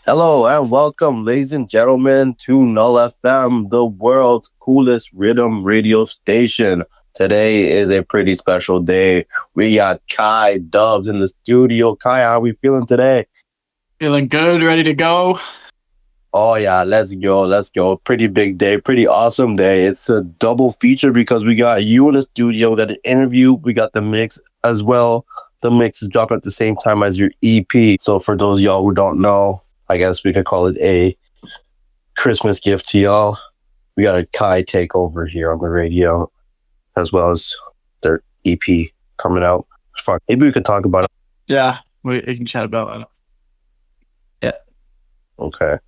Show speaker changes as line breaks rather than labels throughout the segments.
Hello and welcome, ladies and gentlemen, to Null FM, the world's coolest rhythm radio station. Today is a pretty special day. We got Kai Dubs in the studio. Kai, how are we feeling today?
Feeling good, ready to go.
Oh yeah, let's go. Pretty big day, pretty awesome day. It's a double feature because we got you in the studio, got an interview, we got the mix as well. The mix is dropping at the same time as your EP. So for those of y'all who don't know, I guess we could call it a Christmas gift to y'all. We got a Kai takeover here on the radio, as well as their EP coming out. Fuck, maybe we could talk about it.
Yeah, we can chat about it. Yeah.
Okay.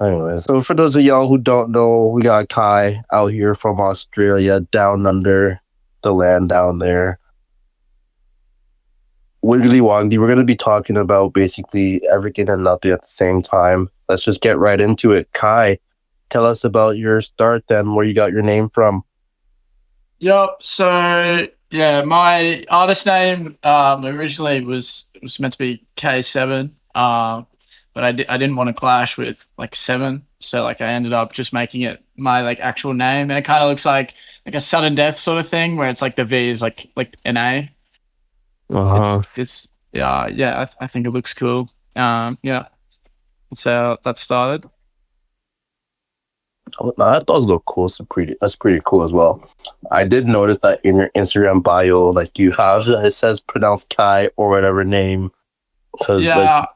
Anyways, so for those of y'all who don't know, we got Kai out here from Australia, down under the land down there. Wiggly Woggly, we're going to be talking about basically everything and nothing at the same time. Let's just get right into it. Kai, tell us about your start then, where you got your name from.
Yep, so yeah, my artist name originally was meant to be K7, but I didn't want to clash with like 7, so like I ended up just making it my like actual name, and it kind of looks like a sudden death sort of thing, where it's like the V is like an A. It's I think it looks cool. Yeah, that's how that started.
Oh, no, that does look cool. That's pretty cool as well. I did notice that in your Instagram bio, like you have it says pronounced Kai or whatever name.
Yeah,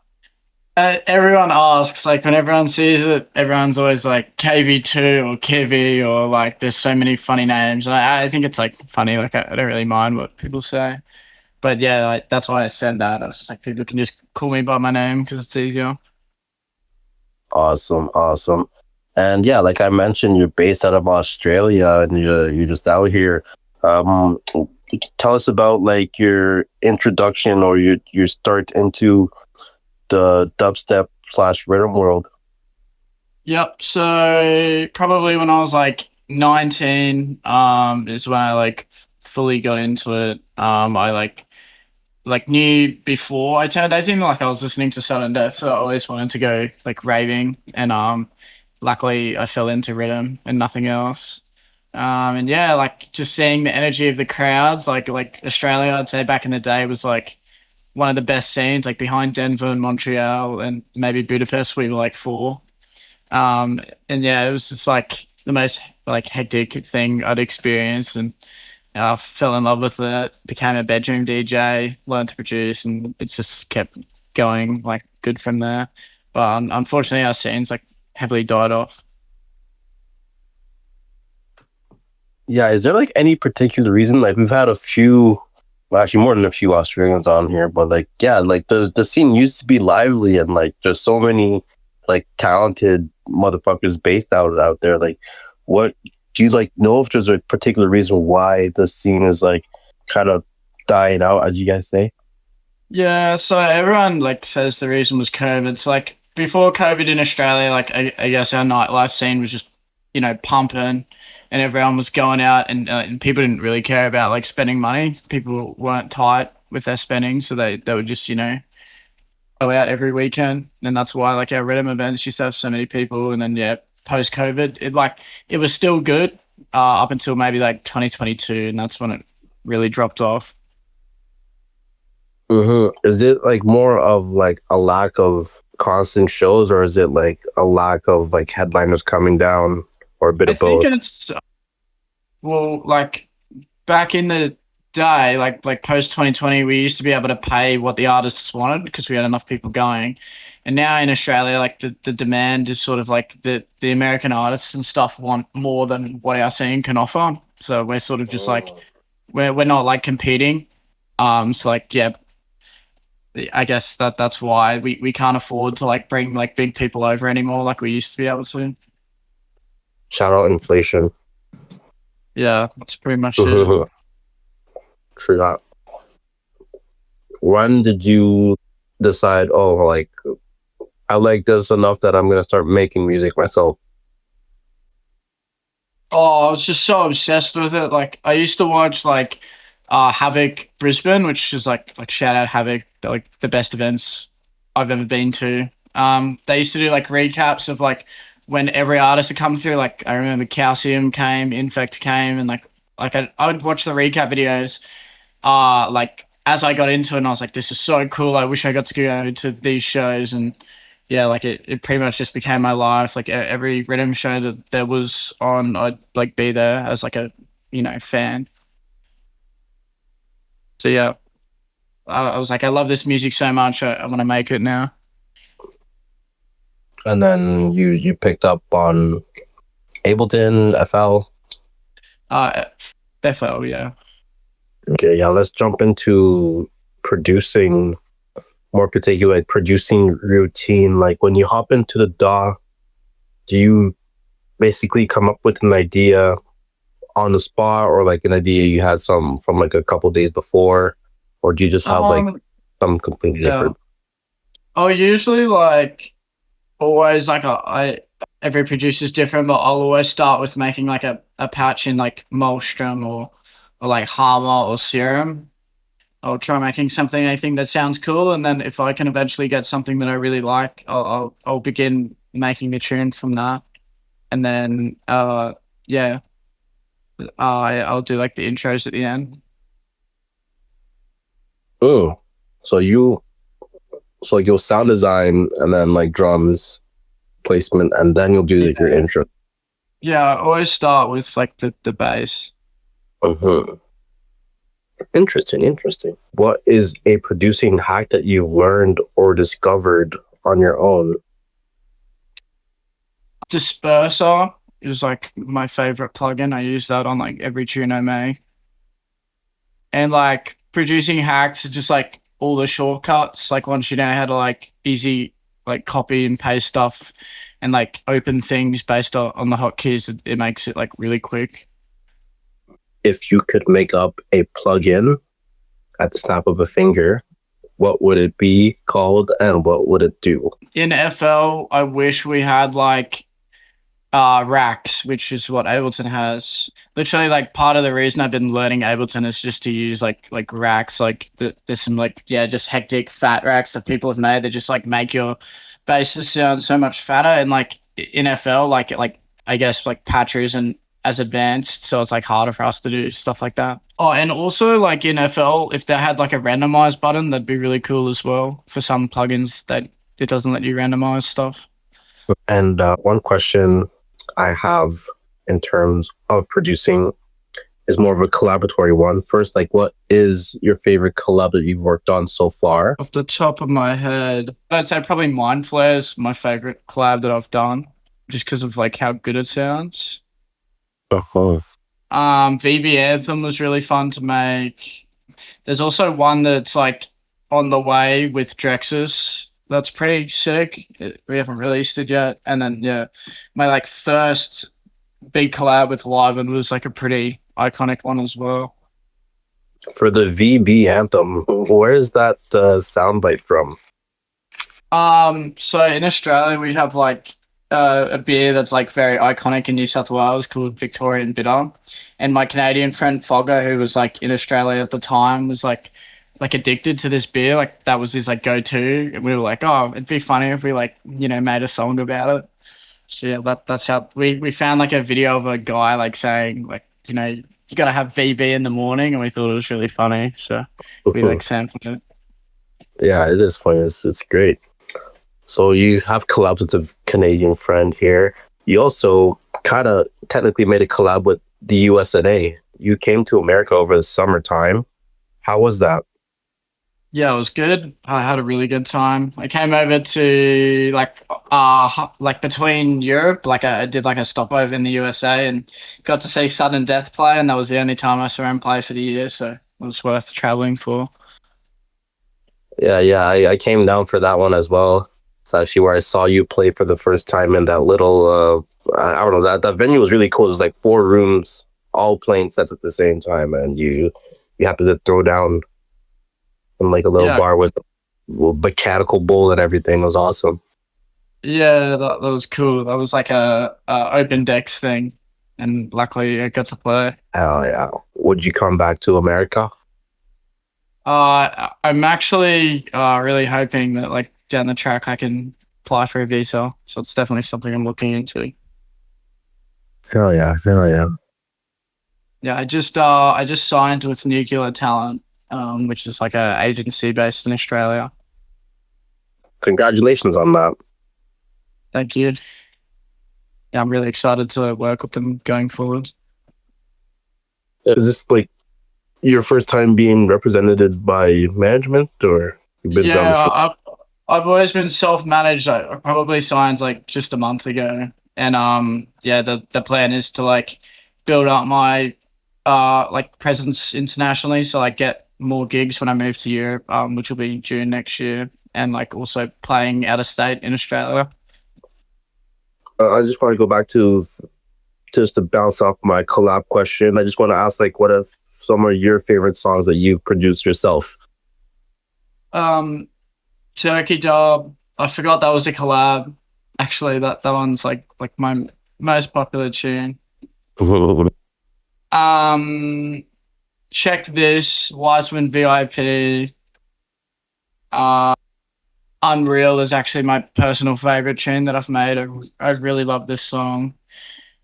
everyone asks, like when everyone sees it, everyone's always like KV2 or Kvii, or like there's so many funny names, and I think it's like funny. Like I don't really mind what people say. But yeah, like, that's why I said that. I was just like, people can just call me by my name because it's easier.
Awesome. And yeah, like I mentioned, you're based out of Australia and you're just out here. Tell us about like your introduction or your start into the dubstep / rhythm world.
Yep. So probably when I was like 19, is when I like fully got into it. I like knew before I turned 18, like I was listening to Sudden Death, so I always wanted to go like raving, and luckily I fell into rhythm and nothing else. And yeah, like just seeing the energy of the crowds, like Australia, I'd say back in the day was like one of the best scenes, like behind Denver and Montreal and maybe Budapest, we were like 4. And yeah, it was just like the most like hectic thing I'd experienced, and I fell in love with it, became a bedroom DJ, learned to produce, and it just kept going like good from there. But unfortunately, our scene's like heavily died off.
Yeah, is there like any particular reason? Like we've had a few, well, actually more than a few Australians on here, but like yeah, like the scene used to be lively, and like there's so many like talented motherfuckers based out there. Like what? Do you like know if there's a particular reason why the scene is like kind of dying out, as you guys say?
Yeah, so everyone like says the reason was COVID. So like before COVID in Australia, like I guess our nightlife scene was just, you know, pumping, and everyone was going out, and people didn't really care about like spending money. People weren't tight with their spending, so they would just, you know, go out every weekend, and that's why like our rhythm events used to have so many people. And then yeah, post COVID, it was still good up until maybe like 2022, and that's when it really dropped off.
Is it like more of like a lack of constant shows, or is it like a lack of like headliners coming down, or a bit of both? I think it's
well, like back in the day, like post 2020, we used to be able to pay what the artists wanted because we had enough people going. And now in Australia, like the demand is sort of like the American artists and stuff want more than what our scene can offer. So we're sort of just like we're not like competing. So like yeah, I guess that's why we can't afford to like bring like big people over anymore like we used to be able to.
Shout out inflation.
Yeah, that's pretty much it.
True that. When did you decide, oh, like, I like this enough that I'm going to start making music myself?
Oh, I was just so obsessed with it. Like I used to watch like Havoc Brisbane, which is like shout out Havoc, they're, like the best events I've ever been to. They used to do like recaps of like when every artist had come through. Like I remember Calcium came, Infect came, and like I would watch the recap videos. Like as I got into it, and I was like, this is so cool. I wish I got to go to these shows. And yeah, like it pretty much just became my life. Like every rhythm show that there was on, I'd like be there as like a, fan. So yeah, I was like, I love this music so much. I want to make it now.
And then you picked up on Ableton, FL.
Uh, FL, yeah.
Okay, yeah, let's jump into producing, more particular, like producing routine. Like when you hop into the DAW, do you basically come up with an idea on the spot, or like an idea you had some from like a couple days before, or do you just have like some completely different?
Oh, usually like always like every producer's different, but I'll always start with making like a patch in like Maelstrom or like Harmor or Serum. I'll try making something I think that sounds cool, and then if I can eventually get something that I really like, I'll begin making the tune from that, and then yeah, I'll do like the intros at the end.
Oh, so you'll sound design and then like drums placement, and then you'll do like your intro.
Yeah, I always start with like the bass.
Interesting. What is a producing hack that you learned or discovered on your own?
Disperser is like my favorite plugin. I use that on like every tune I make. And like producing hacks are just like all the shortcuts. Like once you know how to like easy like copy and paste stuff and like open things based on the hotkeys, it makes it like really quick.
If you could make up a plugin at the snap of a finger, what would it be called and what would it do?
In FL, I wish we had like racks, which is what Ableton has. Literally, like part of the reason I've been learning Ableton is just to use like racks. Like there's some like just hectic fat racks that people have made that just like make your basses sound so much fatter. And like in FL, like I guess like patch isn't as advanced, so it's like harder for us to do stuff like that. Oh, and also like in FL, if they had like a randomize button, that'd be really cool as well. For some plugins that it doesn't let you randomize stuff.
And one question I have in terms of producing is more of a collaboratory one. First, like, what is your favorite collab that you've worked on so far?
Off the top of my head, I'd say probably Mind Flare's my favorite collab that I've done, just because of like how good it sounds. VB Anthem was really fun to make. There's also one that's like on the way with Drexus. That's pretty sick. We haven't released it yet. And then yeah, my like first big collab with Liven was like a pretty iconic one as well.
For the VB Anthem, where's that soundbite from?
So in Australia we have like a beer that's like very iconic in New South Wales called Victorian Bitter, and my Canadian friend Fogger, who was like in Australia at the time, was like addicted to this beer. Like that was his like go-to, and we were like, oh, it'd be funny if we like made a song about it. So yeah, that's how we found like a video of a guy like saying like you gotta have VB in the morning, and we thought it was really funny, so we like sampled it.
Yeah, it is funny. It's great. So you have collabs with a Canadian friend here. You also kind of technically made a collab with the USA. You came to America over the summertime. How was that?
Yeah, it was good. I had a really good time. I came over to like between Europe, like I did like a stopover in the USA and got to see Sudden Death play, and that was the only time I saw him play for the year, so it was worth traveling for.
Yeah, I came down for that one as well. It's actually where I saw you play for the first time in that little, I don't know, that venue was really cool. It was like 4 rooms all playing sets at the same time, and you have to throw down in like a little bar with mechanical bull and everything. It was awesome.
Yeah, that was cool. That was like a open decks thing, and luckily I got to play.
Hell yeah! Would you come back to America?
I'm actually really hoping that like down the track I can apply for a visa. So it's definitely something I'm looking into.
Hell yeah!
Yeah, I just signed with Nuclear Talent, which is like a agency based in Australia.
Congratulations on that.
Thank you. Yeah, I'm really excited to work with them going forward.
Is this like your first time being represented by management, or you've been?
Yeah, I've always been self-managed. I probably signed like just a month ago, and yeah, the plan is to like build up my like presence internationally, so I get more gigs when I move to Europe, which will be June next year, and like also playing out of state in Australia.
I just want to go back to just to bounce off my collab question. I just want to ask, like, what are some of your favorite songs that you've produced yourself?
Turkey Dub. I forgot that was a collab. Actually, that one's like my most popular tune. Check This, Wiseman VIP. Unreal is actually my personal favorite tune that I've made. I really love this song.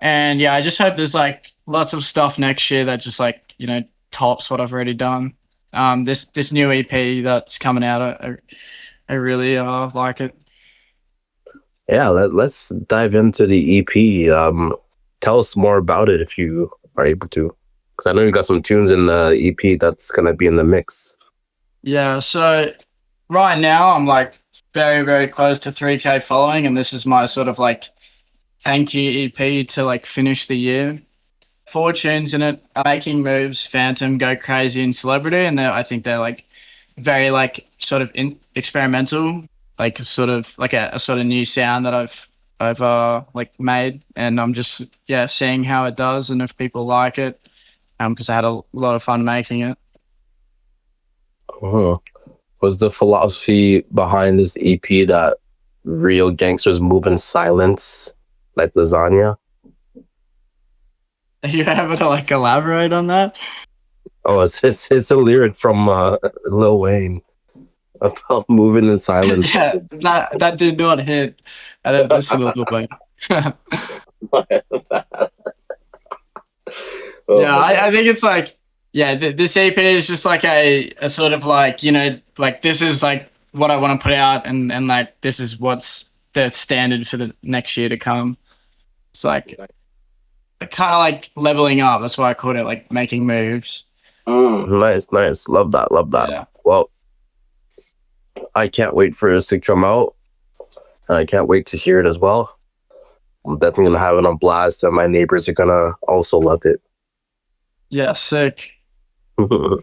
And yeah, I just hope there's like lots of stuff next year that just like, you know, tops what I've already done. This new EP that's coming out, I really like it.
Yeah, let's dive into the EP. Tell us more about it if you are able to, because I know you got some tunes in the EP that's gonna be in the mix.
Yeah, so right now I'm like very, very close to 3K following, and this is my sort of like thank you EP to like finish the year. 4 tunes in it: Making Moves, Phantom, Go Crazy, and Celebrity. And I think they're like very like sort of experimental, like sort of like a sort of new sound that I've like made, and I'm just seeing how it does and if people like it, because I had a lot of fun making it.
Was the philosophy behind this EP that real gangsters move in silence, like lasagna?
Are you able to like elaborate on that?
Oh, it's a lyric from Lil Wayne about moving in silence.
Yeah, that did not hit. I didn't listen to Lil Wayne. Yeah, I think it's like, this EP is just like a sort of like, you know, like this is like what I want to put out, and like this is what's the standard for the next year to come. It's like kind of like leveling up. That's why I called it like Making Moves.
Nice. Love that.
Yeah.
Well, I can't wait for this to come out, and I can't wait to hear it as well. I'm definitely gonna have it on blast, and my neighbors are gonna also love it.
Yeah, sick.
I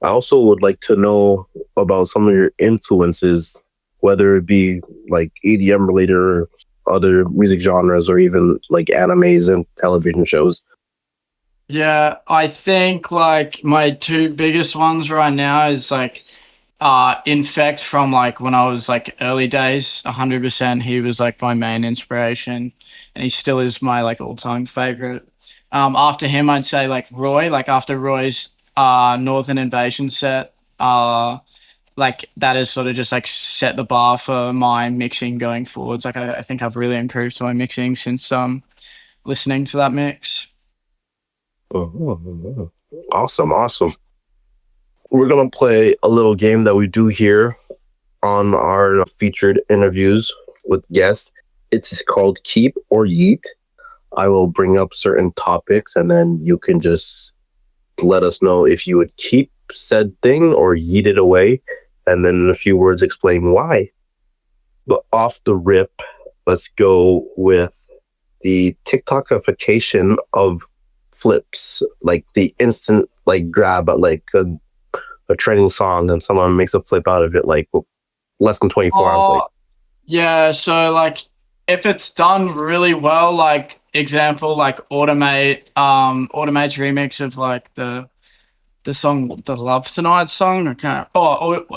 also would like to know about some of your influences, whether it be like EDM related or other music genres, or even like animes and television shows.
Yeah, I think like my 2 biggest ones right now is like Infect from like when I was like early days. 100%, he was like my main inspiration, and he still is my like all-time favorite. After him, I'd say like Roy. Like after Roy's Northern Invasion set, like that has sort of just like set the bar for my mixing going forwards. Like I think I've really improved my mixing since listening to that mix.
Awesome. We're gonna play a little game that we do here on our featured interviews with guests. It's called Keep or Yeet. I will bring up certain topics, and then you can just let us know if you would keep said thing or yeet it away, and then in a few words explain why. But off the rip, let's go with the TikTokification of flips, like the instant like grab at like a trending song, and someone makes a flip out of it like less than 24 hours. Like,
yeah, so like if it's done really well, like example, like Automate's remix of like the song, the Love Tonight song. I can't.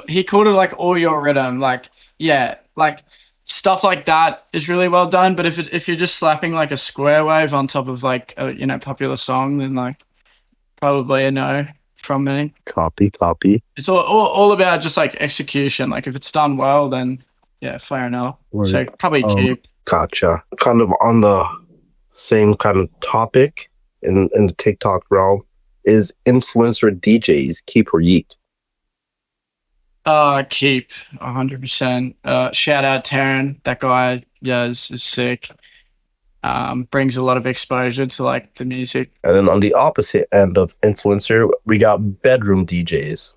He called it like All Your Rhythm. Like, yeah, like stuff like that is really well done. But if you're just slapping like a square wave on top of like a popular song, then like probably a no from me.
Copy.
It's all about just like execution. Like if it's done well, then yeah, fair enough. So probably keep.
Gotcha. Kind of on the same kind of topic in the TikTok realm. Is influencer DJs keep or yeet?
Keep 100%. Shout out Taryn. That guy, yeah, is sick. Brings a lot of exposure to like the music.
And then on the opposite end of influencer, we got bedroom DJs.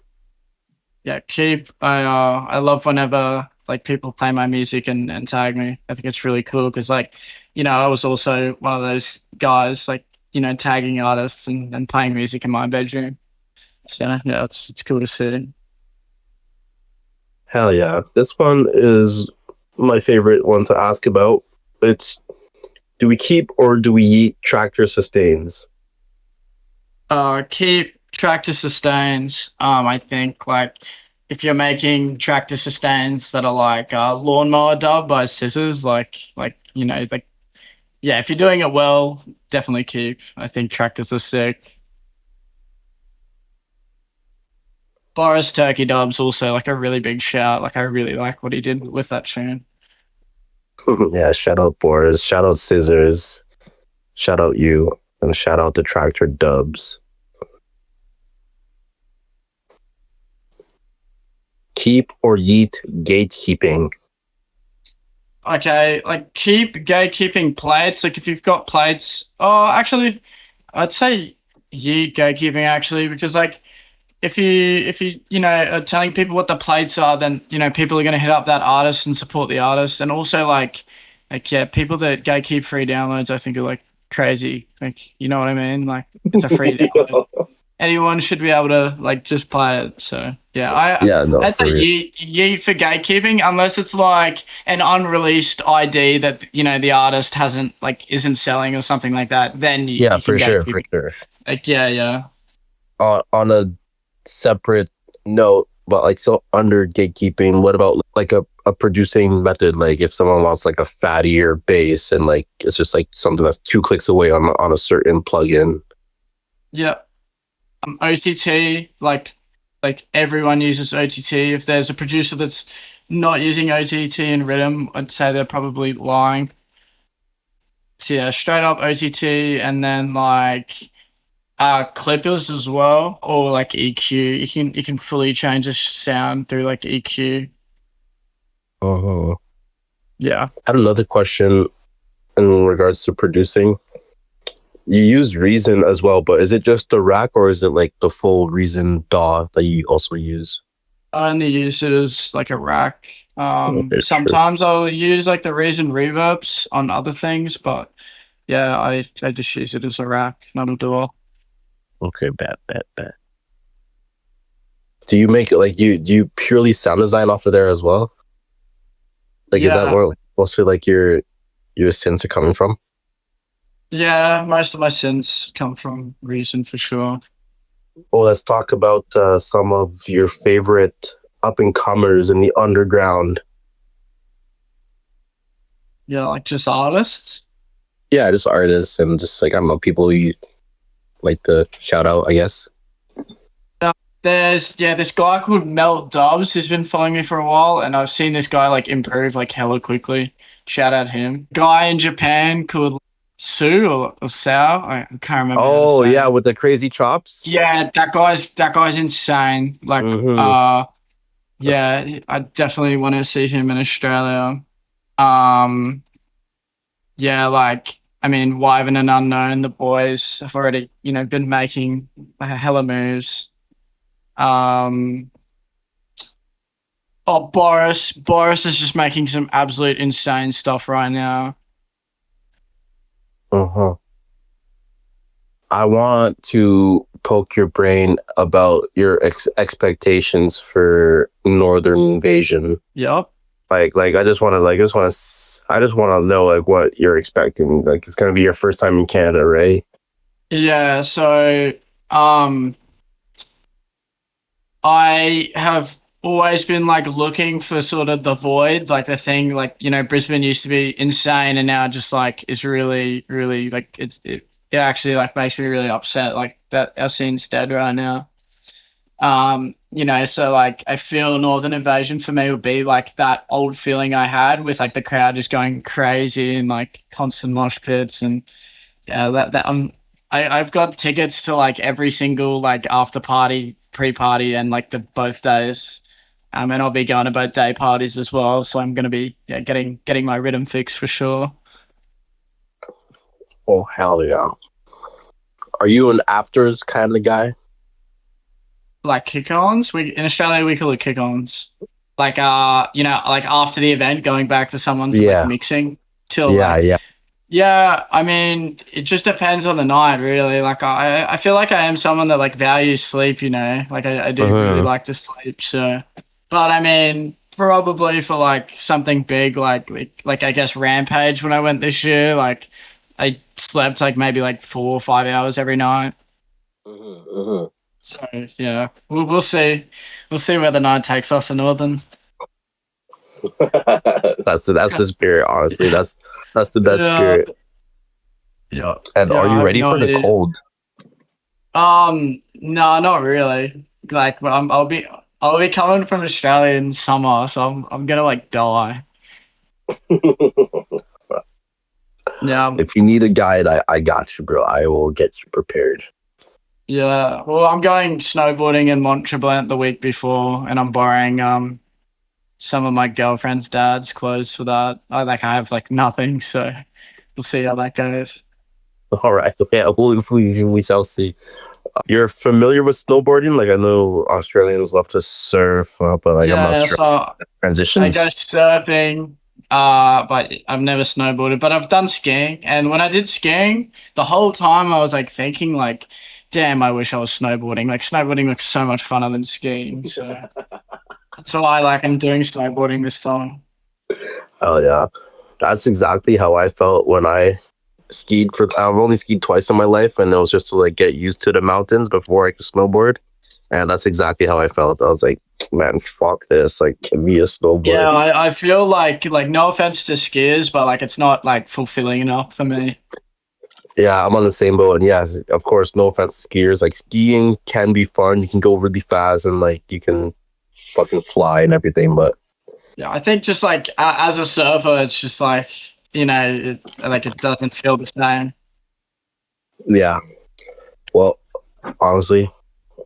Yeah, keep. I love whenever like people play my music and tag me. I think it's really cool because like, I was also one of those guys like, tagging artists and playing music in my bedroom. So yeah, it's cool to see.
Hell yeah. This one is my favorite one to ask about. It's, do we keep or do we yeet tractor sustains?
Keep tractor sustains. I think like if you're making tractor sustains that are like lawnmower dub by scissors, yeah, if you're doing it well, definitely keep. I think tractors are sick. Boris Turkey Dub's also like a really big shout. Like I really like what he did with that tune.
Yeah, shout out Boris, shout out Scissors, shout out you, and shout out the Tractor Dubs. Keep or yeet gatekeeping?
Okay, like keep gatekeeping plates. Like if you've got plates, actually, I'd say yeet gatekeeping actually because like if you are telling people what the plates are, then people are going to hit up that artist and support the artist, and also like yeah, people that gatekeep free downloads I think are like crazy. Like you know what I mean? Like it's a free download. Anyone should be able to like just play it. So yeah, I'd say yeet for gatekeeping unless it's like an unreleased ID that the artist isn't selling or something like that. Then you
for sure.
Like yeah.
On a separate note, but like so under gatekeeping, what about like a producing method? Like if someone wants like a fattier bass and like it's just like something that's 2 clicks away on a certain plugin.
Yeah. OTT, like everyone uses OTT. If there's a producer that's not using OTT and riddim, I'd say they're probably lying. So yeah, straight up OTT, and then like clippers as well, or like EQ. You can fully change the sound through like EQ.
Oh.
Yeah.
I had another question in regards to producing. You use Reason as well, but is it just the rack or is it like the full Reason DAW that you also use?
I only use it as like a rack. Sometimes I'll use like the Reason reverbs on other things, but yeah, I just use it as a rack, not a DAW.
Okay, bet. Do you make it like do you purely sound design off of there as well? Like is that where mostly like your synths are coming from?
Yeah, most of my synths come from Reason for sure.
Well, let's talk about some of your favorite up-and-comers in the underground.
Yeah, like just artists?
Yeah, just artists and just like, I don't know, people you like to shout out, I guess.
There's this guy called Melt Dubs who's been following me for a while, and I've seen this guy like improve like hella quickly. Shout out him. Guy in Japan called Sue or Sao, I can't remember.
Oh yeah, with the crazy chops.
Yeah, that guy's insane. Like, yeah, I definitely want to see him in Australia. Yeah, like I mean, Wyvern and Unknown, the boys have already been making hella moves. Boris is just making some absolute insane stuff right now.
I want to poke your brain about your expectations for Northern Invasion.
Yep.
Like I just want to know like what you're expecting. Like it's gonna be your first time in Canada, right?
Yeah, so I have always been like looking for sort of the void, like the thing, like, you know, Brisbane used to be insane and now just like is really, really like it actually like makes me really upset like that our scene's dead right now. You know, so like I feel Northern Invasion for me would be like that old feeling I had with like the crowd just going crazy and like constant mosh pits and yeah, that I've got tickets to like every single like after party, pre-party, and like the both days. And I'll be going to both day parties as well. So I'm gonna be getting my rhythm fix for sure.
Oh hell yeah! Are you an afters kind of guy?
Like kick-ons, we in Australia we call it kick-ons. Like you know, like after the event, going back to someone's like mixing till like
Yeah.
yeah, I mean, it just depends on the night, really. Like, I feel like I am someone that like values sleep, you know. Like, I do really like to sleep. So, but I mean, probably for like something big, like I guess Rampage when I went this year, like I slept like maybe like 4 or 5 hours every night. So yeah, we'll see, where the night takes us in Northern.
That's the spirit. Honestly, that's the best spirit.
Yeah.
And
Yeah,
are you ready for the cold?
No, not really. Like, I'll be coming from Australia in summer, so I'm gonna like die. Yeah.
If you need a guide, I got you, bro. I will get you prepared.
Yeah. Well, I'm going snowboarding in Mont Tremblant the week before, and I'm borrowing some of my girlfriend's dad's clothes for that. I have like nothing, so we'll see how that goes.
All right. Yeah, we shall see. You're familiar with snowboarding? Like I know Australians love to surf, but like I'm not sure.
So
Transitions.
I go surfing, but I've never snowboarded. But I've done skiing, and when I did skiing, the whole time I was like thinking, like, damn, I wish I was snowboarding. Like snowboarding looks so much funner than skiing. So that's why I'm doing snowboarding this time.
Oh yeah, that's exactly how I felt when I skied. I've only skied twice in my life, and it was just to like get used to the mountains before I could snowboard. And that's exactly how I felt. I was like, man, fuck this. Like, give me a snowboard.
Yeah, I feel like no offense to skiers, but like it's not like fulfilling enough for me.
Yeah, I'm on the same boat. And yeah, of course, no offense to skiers. Like skiing can be fun. You can go really fast and like you can fucking fly and everything. But
yeah, I think just like as a surfer, it's just like, you know, it doesn't feel the same.
Yeah. Well, honestly,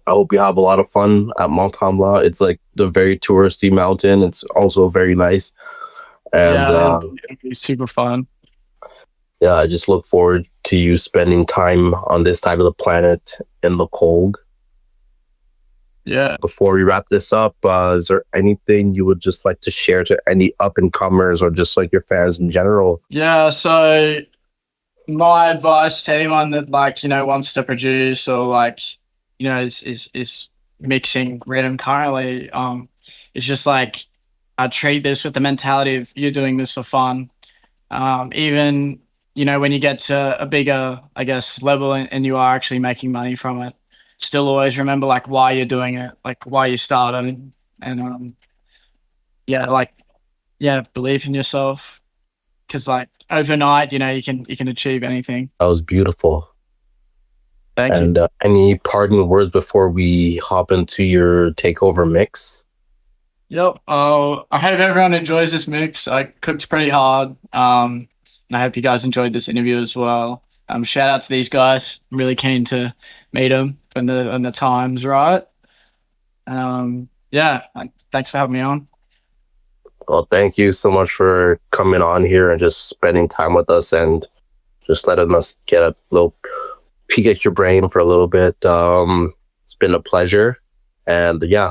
I hope you have a lot of fun at Mont Tremblant. It's like the very touristy mountain. It's also very nice. And
yeah, it'll be super fun.
Yeah, I just look forward to you spending time on this side of the planet in the cold.
Yeah.
Before we wrap this up, is there anything you would just like to share to any up-and-comers or just like your fans in general?
Yeah, so my advice to anyone that like, you know, wants to produce or like, you know, is mixing rhythm currently, it's just like I treat this with the mentality of you're doing this for fun. Even, you know, when you get to a bigger, I guess, level and you are actually making money from it, still always remember like why you're doing it, like why you started, and believe in yourself, because like overnight, you know, you can achieve anything.
That was beautiful.
Thank you.
And any parting words before we hop into your takeover mix?
Yep. I hope everyone enjoys this mix. I cooked pretty hard. And I hope you guys enjoyed this interview as well. Shout out to these guys. I'm really keen to meet them when the time's right. Thanks for having me on.
Well, thank you so much for coming on here and just spending time with us and just letting us get a little peek at your brain for a little bit. It's been a pleasure. And yeah,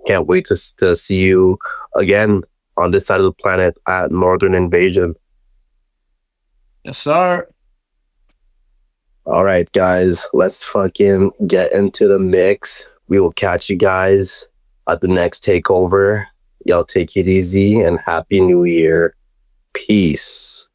can't wait to see you again on this side of the planet at Northern Invasion.
Yes, sir.
All right, guys, let's fucking get into the mix. We will catch you guys at the next takeover. Y'all take it easy and Happy New Year. Peace.